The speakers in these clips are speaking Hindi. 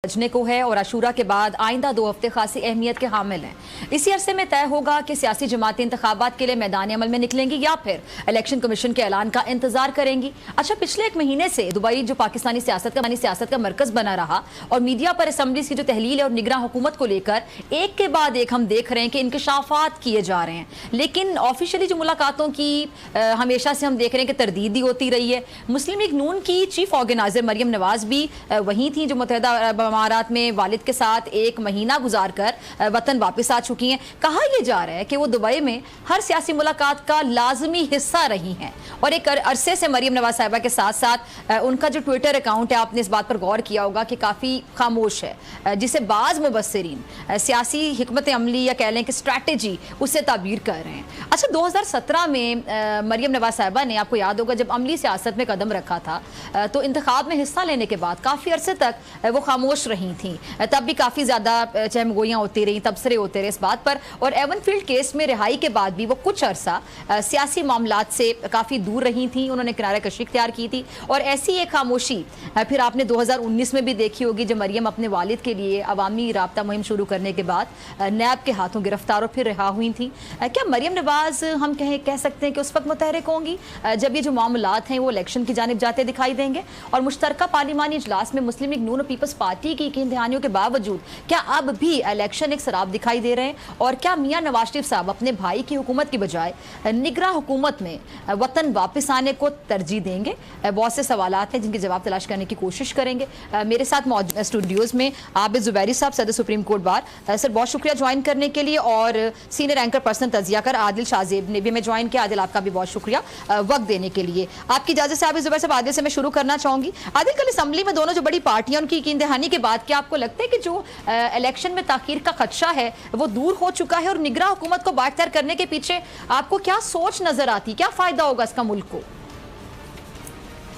बजने को है और अशूरा के बाद आइंदा 2 हफ्ते खासी अहमियत के हामिल हैं। इसी अरसे में तय होगा कि सियासी जमातें इंतखाबात के लिए मैदान अमल में निकलेंगी या फिर इलेक्शन कमीशन के ऐलान का इंतजार करेंगी। अच्छा, पिछले 1 महीने से दुबई जो पाकिस्तानी सियासत का मरकज बना रहा और मीडिया पर असम्बलीज की जो तहलील है और निगरान हुकूमत को लेकर एक के बाद एक हम देख रहे हैं कि इंकशाफात किए जा रहे हैं, लेकिन ऑफिशियली जो मुलाकातों की हमेशा से हम देख रहे हैं कि तरदीद होती रही है। मुस्लिम लीग नून की चीफ ऑर्गेनाइजर मरियम नवाज भी वहीं थी जो मुत्तहिदा अरब अमारात में वालिद के साथ 1 महीना गुजारकर वतन वापस आ चुकी हैं। कहा यह जा रहा है कि वो दुबई में हर सियासी मुलाकात का लाजमी हिस्सा रही हैं और एक अरसे से मरियम नवाज साहिबा के साथ साथ उनका जो ट्विटर अकाउंट है, आपने इस बात पर गौर किया होगा कि काफ़ी खामोश है, जिसे बाज़ मुबस्सिरीन सियासी हिकमत अमली या कह लें कि स्ट्रैटेजी उससे ताबीर कर रहे हैं। अच्छा, 2017 में मरियम नवाज साहिबा ने, आपको याद होगा, जब अमली सियासत में कदम रखा था तो इंतखाब में हिस्सा लेने के बाद काफ़ी अरसे तक वो खामोश रही थी। तब भी काफ़ी ज़्यादा चहमगोइयाँ होती रही, तबसरे होते रहे इस बात पर, और एवनफील्ड केस में रिहाई के बाद भी वो कुछ अरसा सियासी मामलात से काफ़ी दूर रही थी। उन्होंने किनारा कशी इख्तियार की थी और ऐसी एक खामोशी फिर आपने 2019 में भी देखी होगी जब मरियम अपने वालिद के लिए अवामी राब्ता मुहिम शुरू करने के बाद नैब के हाथों गिरफ्तार और फिर रिहा हुई थी। क्या मरियम नवाज हम कह सकते हैं कि उस वक्त मुतहरिक होंगी जब ये जो मामलात हैं वो इलेक्शन की जानिब जाते दिखाई देंगे? और मुश्तरका पार्लिमानी इजलास में मुस्लिम लीग नून और पीपल्स पार्टी की इम्तिहानियों के बावजूद क्या अब भी इलेक्शन एक शराब दिखाई दे रहे हैं? और क्या मियां नवाज शरीफ साहब अपने भाई की हुकूमत की बजाय निगरान हुकूमत में वतन वापस आने को तरजीह देंगे? बहुत से सवाल हैं जिनके जवाब तलाश करने की कोशिश करेंगे। मेरे साथ मौजूद स्टूडियोज़ में आबिद जुबैरी साहब, सदर सुप्रीम कोर्ट बार। सर, बहुत शुक्रिया ज्वाइन करने के लिए। और सीनियर एंकर पर्सन तजियाकर आदिल शाहजेब ने भी हमें ज्वाइन किया। आदिल, आपका भी बहुत शुक्रिया वक्त देने के लिए। आपकी इजाज़त से आबिद जुबैर साहब, आदिल से मैं शुरू करना चाहूँगी। आदिल, कल असम्बली में दोनों जो बड़ी पार्टियां उनकी इम्तिहानी के बाद क्या आपको लगता है कि जो इलेक्शन में ताखीर का खदशा है वो दूर हो चुका है और निगरान हुकूमत को बाख्तियार करने के पीछे आपको क्या सोच नजर आती, क्या फायदा होगा इसका मुल्क को?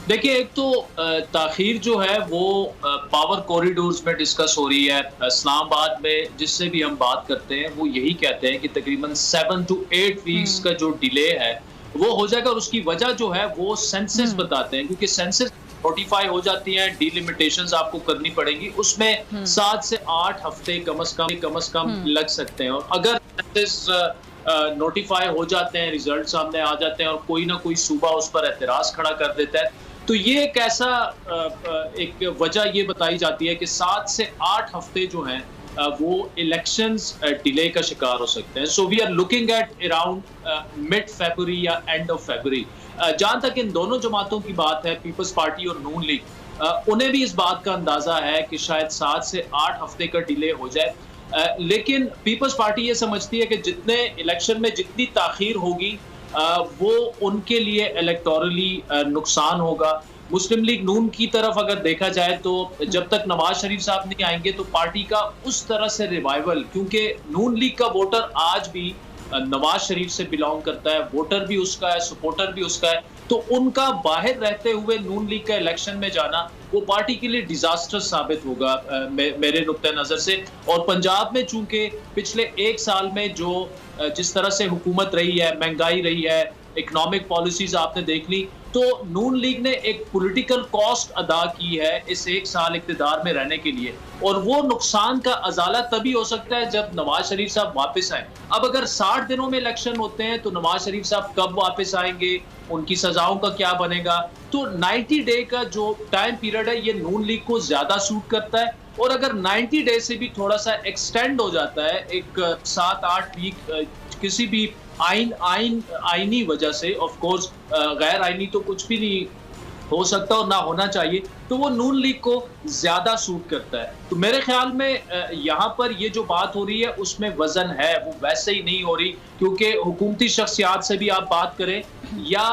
देखिए, एक तो ताखीर जो है वो पावर कॉरिडोर्स में डिस्कस हो रही है। इस्लामाबाद में जिससे भी हम बात करते हैं वो यही कहते हैं कि तकरीबन 7 to 8 वीक्स का जो डिले है वो हो जाएगा। और उसकी वजह जो है वो सेंसस बताते हैं, क्योंकि सेंसस नोटिफाई हो जाती हैं, डिलिमिटेशंस आपको करनी पड़ेगी, उसमें 7 से 8 हफ्ते कम अज कम लग सकते हैं। और अगर सेंसस नोटिफाई हो जाते हैं, रिजल्ट सामने आ जाते हैं और कोई ना कोई सूबा उस पर एतराज खड़ा कर देता है, तो ये एक ऐसा एक वजह ये बताई जाती है कि 7 से 8 हफ्ते जो हैं वो इलेक्शंस डिले का शिकार हो सकते हैं। So we are looking at around mid February या एंड ऑफ फरवरी। जहां तक इन दोनों जमातों की बात है, पीपल्स पार्टी और नून लीग, उन्हें भी इस बात का अंदाजा है कि शायद 7 से 8 हफ्ते का डिले हो जाए। लेकिन पीपल्स पार्टी ये समझती है कि जितने इलेक्शन में जितनी ताखीर होगी वो उनके लिए इलेक्टोरली नुकसान होगा। मुस्लिम लीग नून की तरफ अगर देखा जाए तो जब तक नवाज शरीफ साहब नहीं आएंगे तो पार्टी का उस तरह से रिवाइवल, क्योंकि नून लीग का वोटर आज भी नवाज शरीफ से बिलोंग करता है, वोटर भी उसका है, सपोर्टर भी उसका है, तो उनका बाहर रहते हुए नून लीग का इलेक्शन में जाना वो पार्टी के लिए डिजास्टर साबित होगा मेरे नुक्ते नजर से। और पंजाब में चूंकि पिछले 1 साल में जो जिस तरह से हुकूमत रही है, महंगाई रही है, इकोनॉमिक पॉलिसीज आपने देख ली, तो नून लीग ने एक पॉलिटिकल कॉस्ट अदा की है इस 1 साल इक़्तिदार में रहने के लिए। और वो नुकसान का अजाला तभी हो सकता है जब नवाज शरीफ साहब वापस आए। अब अगर 60 दिनों में इलेक्शन होते हैं तो नवाज शरीफ साहब कब वापस आएंगे, उनकी सजाओं का क्या बनेगा? तो 90 डे का जो टाइम पीरियड है ये नून लीग को ज्यादा सूट करता है। और अगर 90 डे से भी थोड़ा सा एक्सटेंड हो जाता है, एक 7-8 वीक किसी भी आईनी वजह से, ऑफ कोर्स गैर आईनी तो कुछ भी नहीं हो सकता और ना होना चाहिए, तो वो नून लीग को ज्यादा सूट करता है। तो मेरे ख्याल में यहाँ पर ये जो बात हो रही है उसमें वजन है, वो वैसे ही नहीं हो रही, क्योंकि हुकूमती शख्सियात से भी आप बात करें या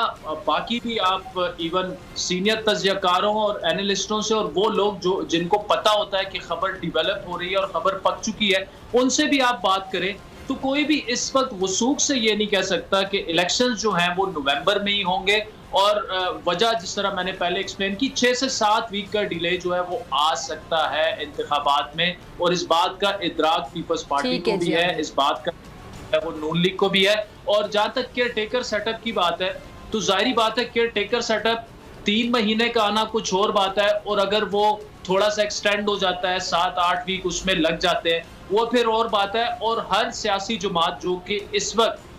बाकी भी आप इवन सीनियर तजज़ियाकारों और एनालिस्टों से, और वो लोग जो जिनको पता होता है कि खबर डिवेलप हो रही है और खबर पक चुकी है, उनसे भी आप बात करें, तो कोई भी इस वक्त वसूख से ये नहीं कह सकता कि इलेक्शंस जो हैं वो नवंबर में ही होंगे। और वजह जिस तरह मैंने पहले एक्सप्लेन की, 6 से 7 वीक का डिले जो है वो आ सकता है इंतखाबात में। और इस बात का इदराक पीपल्स पार्टी को भी है, इस बात का वो नून लीग को भी है। और जहां तक केयर टेकर सेटअप की बात है तो जाहिर बात है केयर टेकर सेटअप 3 महीने का आना कुछ और बात है, और अगर वो थोड़ा सा एक्सटेंड हो जाता है, 7-8 वीक उसमें लग जाते हैं, वो फिर और बात है। और हर सियासी जमात जो कि इस वक्त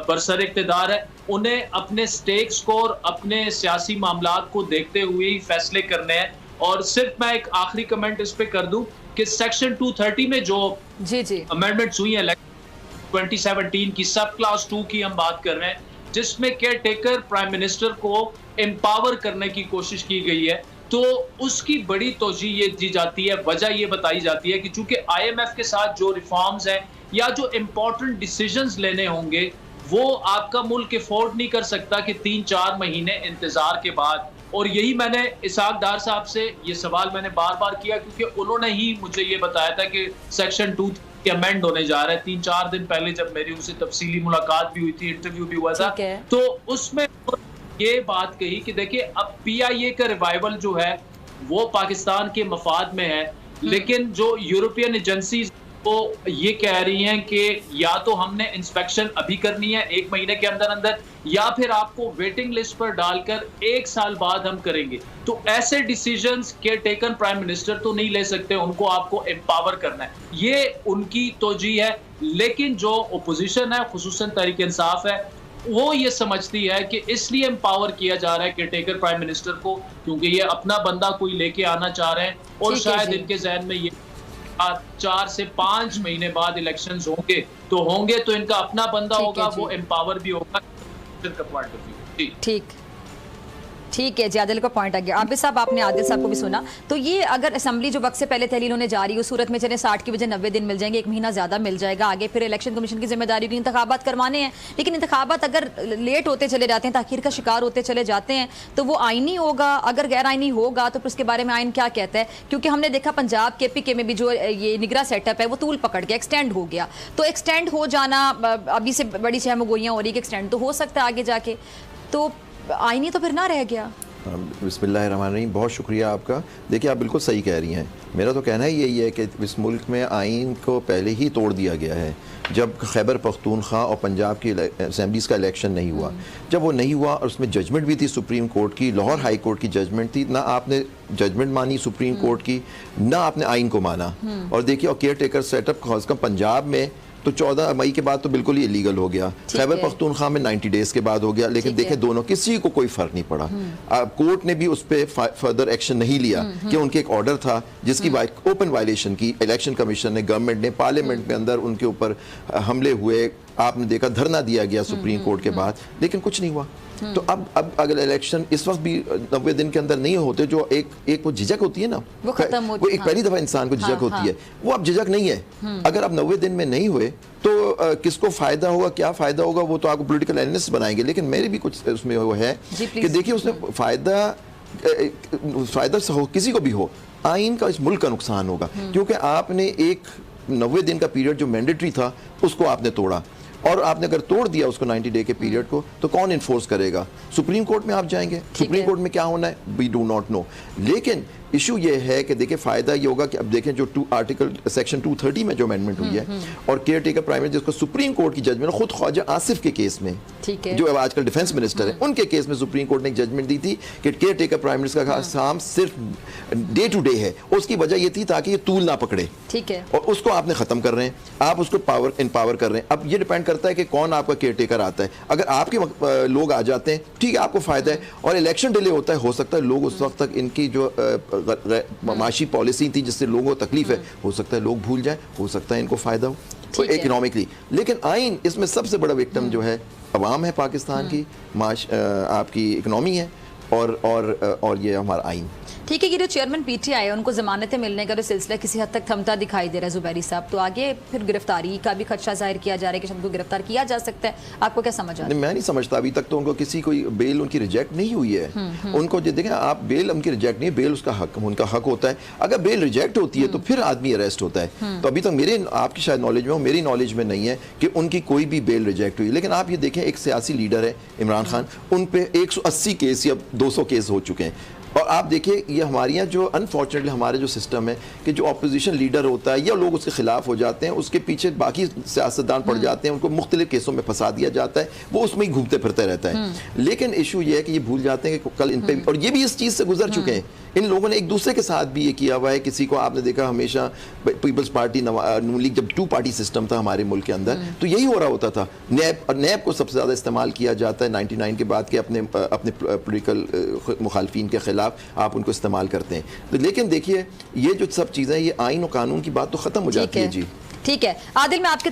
बरसर इक़्तिदार है, उन्हें अपने स्टेक्स को और अपने सियासी मामलात को देखते हुए ही फैसले करने हैं। और सिर्फ मैं एक आखिरी कमेंट इस पे कर दूं कि सेक्शन 230 में जो अमेंडमेंट्स हुई हैं 2017 की, सब क्लास 2 की हम बात कर रहे हैं, जिसमें केयर टेकर प्राइम मिनिस्टर को एम्पावर करने की कोशिश की गई है, तो उसकी बड़ी तोजी ये दी जाती है, वजह ये बताई जाती है कि चूंकि IMF के साथ जो रिफॉर्म्स हैं या जो इंपॉर्टेंट डिसीजंस लेने होंगे, वो आपका मुल्क अफोर्ड नहीं कर सकता कि 3-4 महीने इंतजार के बाद। और यही मैंने इसहाक डार साहब से ये सवाल मैंने बार बार किया, क्योंकि उन्होंने ही मुझे ये बताया था कि सेक्शन 2 के अमेंड होने जा रहा है। 3-4 दिन पहले जब मेरी उनसे तफसीली मुलाकात भी हुई थी, इंटरव्यू भी हुआ था, तो उसमें ये बात कही कि देखिए अब PIA का रिवाइवल जो है वो पाकिस्तान के मफाद में है, लेकिन जो यूरोपियन एजेंसीज वो ये कह रही हैं कि या तो हमने इंस्पेक्शन अभी करनी है 1 महीने के अंदर अंदर, या फिर आपको वेटिंग लिस्ट पर डालकर 1 साल बाद हम करेंगे। तो ऐसे decisions care taken prime minister तो नहीं ले सकते, उनको आपको एम्पावर करना है, ये उनकी तोजी है। लेकिन जो ओपोजिशन है, खुसूसन तहरीक इंसाफ है, वो ये समझती है कि इसलिए एम्पावर किया जा रहा है केयर टेकर प्राइम मिनिस्टर को क्योंकि ये अपना बंदा कोई लेके आना चाह रहे हैं, और शायद इनके जहन में ये 4 से 5 महीने बाद इलेक्शंस होंगे तो इनका अपना बंदा होगा, वो एम्पावर भी होगा का पॉइंट ऑफ व्यू। ठीक है जी, आदिल का पॉइंट आ गया। आबिद साहब, आपने आदिल साहब को भी सुना, तो ये अगर असेंबली जो वक्त से पहले तहलील होने जा रही है उस सूरत में चले 60 की वजह 90 दिन मिल जाएंगे, 1 महीना ज़्यादा मिल जाएगा, आगे फिर इलेक्शन कमीशन की जिम्मेदारी की इंतखाबात करवाने हैं। लेकिन इंतखाबात अगर लेट होते चले जाते हैं, ताखीर का शिकार होते चले जाते हैं, तो वो आइनी होगा, अगर गैर आइनी होगा तो फिर उसके बारे में आइन क्या कहता है? क्योंकि हमने देखा पंजाब KPK में भी जो ये निगरा सेटअप है वो तूल पकड़ के एक्सटेंड हो गया, तो एक्सटेंड हो जाना अभी से बड़ी सहमगोइयाँ हो रही है कि एक्सटेंड तो हो सकता है आगे जाके, तो आइनी तो फिर ना रह गया। बिस्मिल्लाहिर्रहमानिर्रहीम, बहुत शुक्रिया आपका। देखिए, आप बिल्कुल सही कह रही हैं। मेरा तो कहना ही यही है कि इस मुल्क में आइन को पहले ही तोड़ दिया गया है। जब खैबर पख्तूनख्वा और पंजाब की असेंबलीज़ का इलेक्शन नहीं हुआ, जब वो नहीं हुआ और उसमें जजमेंट भी थी सुप्रीम कोर्ट की, लाहौर हाई कोर्ट की जजमेंट थी, ना आपने जजमेंट मानी सुप्रीम कोर्ट की, ना आपने आइन को माना। और देखिए, और केयर टेकर सेटअप खासकर पंजाब में तो 14 मई के बाद तो बिल्कुल ही इलीगल हो गया, खैबर पख्तूनख्वा में 90 डेज के बाद हो गया। लेकिन देखें, दोनों किसी को कोई फर्क नहीं पड़ा। कोर्ट ने भी उस पर फर्दर एक्शन नहीं लिया कि उनके एक ऑर्डर था जिसकी ओपन वायलेशन की इलेक्शन कमीशन ने, गवर्नमेंट ने, पार्लियामेंट में अंदर उनके ऊपर हमले हुए, आपने देखा धरना दिया गया सुप्रीम कोर्ट के बाद, लेकिन कुछ नहीं हुआ। तो अब अगर इलेक्शन इस वक्त भी 90 दिन के अंदर नहीं होते, जो एक वो झिझक होती है ना, वो खत्म होती है, वो एक पहली दफा इंसान को झिझक होती है, वो अब झिझक नहीं है। अगर अब 90 दिन में नहीं हुए तो किसको फायदा होगा, क्या फायदा होगा, वो तो आपको पॉलिटिकल एनालिस्ट बनाएंगे। लेकिन मेरे भी कुछ उसमें वो है कि देखिए, उसमें फायदा हो, किसी को भी हो, आइन का इस मुल्क का नुकसान होगा, क्योंकि आपने एक 90 दिन का पीरियड जो मैंडेटरी था उसको आपने तोड़ा, और आपने अगर तोड़ दिया उसको 90 डे के पीरियड को, तो कौन इन्फोर्स करेगा? सुप्रीम कोर्ट में आप जाएंगे, सुप्रीम कोर्ट में क्या होना है वी डू नॉट नो। लेकिन इशू ये है कि देखिए, फायदा ये होगा कि अब देखें जो आर्टिकल सेक्शन 230 में जो अमेंडमेंट हुई है, और केयर टेकर प्राइम मिनिस्टर जिसको सुप्रीम कोर्ट की जजमेंट, खुद ख्वाजा आसिफ के केस में, जो आजकल डिफेंस मिनिस्टर है, उनके केस में सुप्रीम कोर्ट ने एक जजमेंट दी थी कि केयर टेकर प्राइम मिनिस्टर का काम सिर्फ डे टू डे है। उसकी वजह ये थी ताकि ये तूल ना पकड़े, ठीक है, और उसको आपने खत्म कर रहे हैं, आप उसको एम्पावर कर रहे हैं। अब ये डिपेंड करता है कि कौन आपका केयर टेकर आता है। अगर आपके लोग आ जाते हैं, ठीक है, आपको फायदा है, और इलेक्शन डिले होता है, हो सकता है लोग उस वक्त तक इनकी जो माशी पॉलिसी थी जिससे लोगों को तकलीफ है, हो सकता है लोग भूल जाए, हो सकता है इनको फायदा हो इकोनॉमिकली। लेकिन आइन इसमें सबसे बड़ा विक्टिम जो है अवाम है, पाकिस्तान की आपकी इकोनॉमी है, और ये हमारा आइन। ठीक है, ये जो चेयरमैन PTI है उनको जमानतें मिलने का जो सिलसिला किसी हद तक थमता दिखाई दे रहा है जुबैरी साहब, तो आगे फिर गिरफ्तारी का भी खदशा जाहिर किया जा रहा है कि उनको गिरफ्तार किया जा सकता है, आपको क्या समझ आ रहा है? मैं नहीं समझता, अभी तक तो उनको किसी कोई बेल उनकी रिजेक्ट नहीं हुई है। उनको देखें, आप बेल उनकी रिजेक्ट नहीं, बेल उसका हक, उनका हक होता है। अगर बेल रिजेक्ट होती है तो फिर आदमी अरेस्ट होता है। तो अभी तक मेरे, आपकी शायद नॉलेज में हो, मेरी नॉलेज में नहीं है कि उनकी कोई भी बेल रिजेक्ट हुई। लेकिन आप ये देखें, एक सियासी लीडर है इमरान खान, उन पे 180 केस या 200 केस हो चुके हैं। और आप देखिए, ये हमारे यहाँ जो अनफॉर्चुनेटली हमारे जो सिस्टम है कि जो अपोजिशन लीडर होता है या लोग उसके खिलाफ हो जाते हैं, उसके पीछे बाकी सियासतदान पड़ जाते हैं, उनको मुख्तलिफ केसों में फंसा दिया जाता है, वो उसमें ही घूमते फिरते रहता है। लेकिन इशू ये है कि ये भूल जाते हैं कि कल इन पे, और ये भी इस चीज़ से गुजर चुके हैं इन लोगों ने एक दूसरे के साथ भी ये किया हुआ है। किसी को आपने देखा हमेशा पीपल्स पार्टी नून लीग, जब 2 पार्टी सिस्टम था हमारे मुल्क के अंदर, तो यही हो रहा होता था। नैब को सबसे ज़्यादा इस्तेमाल किया जाता है 99 के बाद के अपने पोलिटिकल मुखालफिन के खिलाफ आप उनको इस्तेमाल करते हैं। तो लेकिन देखिए ये जो सब चीज़ें, ये आइन और कानून की बात तो ख़त्म हो जाती है जी। ठीक है आदिल, मैं आपके